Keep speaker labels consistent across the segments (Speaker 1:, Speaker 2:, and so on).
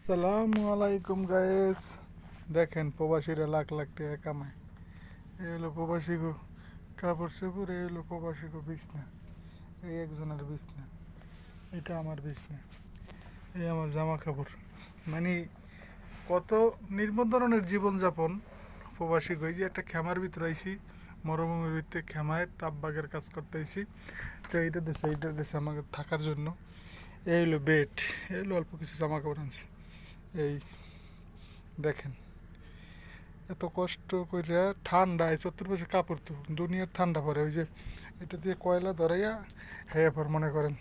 Speaker 1: আসসালামু আলাইকুম গায়েস। দেখেন প্রবাসীরা লাখ লাখ টাকা কামায়। এই হলো প্রবাসী গো কাপড় চোপড়, এই হলো প্রবাসী গো বিছনা। এই একজনের বিছনা, এটা আমার বিছনা, এই আমার জামা কাপড়। মানে কত নির্মম ধরনের জীবনযাপন প্রবাসী গো। এই যে একটা খেমার ভিতরে আইসি, মরুভূমির ভিতরে খেমায় তাপবাগের কাজ করতে আইসি। তো এইটা দেশে আমাকে থাকার জন্য। এই হলো বেড, এই হলো অল্প কিছু জামা কাপড় আনছি। এই দেখেন এত কষ্ট করে ঠান্ডায় চতুর্পাশে কাপড়, তো দুনিয়ার ঠান্ডা পড়ে। ওই যে এটা দিয়ে কয়লা ধরাইয়া হ্যাঁ পর মনে করেন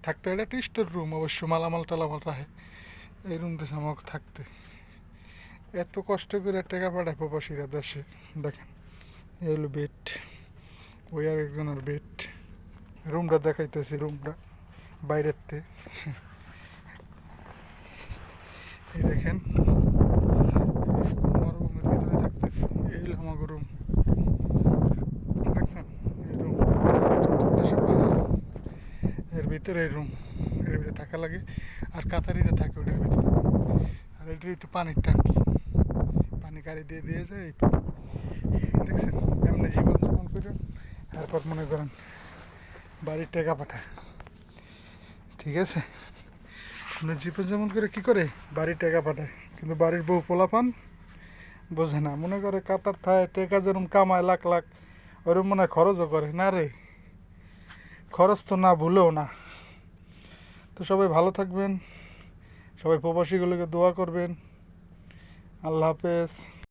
Speaker 1: থাকতে। এটা একটা স্টোর রুম, অবশ্য মালামাল টালামাল রাখে। এই রুম দেশে আমাকে থাকতে এত কষ্ট করে টাকা পাঠায় প্রবাসীরা দেশে। দেখেন এই হলো বেড, ওই আর একজনের বেড। রুমটা দেখাইতেছি, রুমটা বাইরের তে। এই দেখেন মরুভূমির ভিতরে থাকতে। এই হলো আমাকে রুম, দেখছেন? এই রুম চতুর্পাশে পাহাড়, এর ভিতরে এই রুম, এর ভিতরে থাকা লাগে। আর কাতারিরা থাকে ওটার ভিতরে। আর এটার ভিতরে পানির ট্যাঙ্কি, পানি গাড়ি দিয়ে দিয়ে যায়। এই পানি দেখছেন এমনি জীবনযাপন করে। তারপর মনে করেন বাড়ির টাকা পাঠায়, ঠিক আছে? আপনার জীবনযাপন করে কি করে বাড়ির টাকা পাঠায়, কিন্তু বাড়ির বউ পোলাপান বোঝে না। মনে করে কাতার থায় টাকা যেরকম কামায় লাখ লাখ, ওরকম মনে হয় খরচও করে না রে। খরচ তো না ভুলেও না। তো সবাই ভালো থাকবেন, সবাই প্রবাসীগুলোকে দোয়া করবেন। আল্লাহ হাফেজ।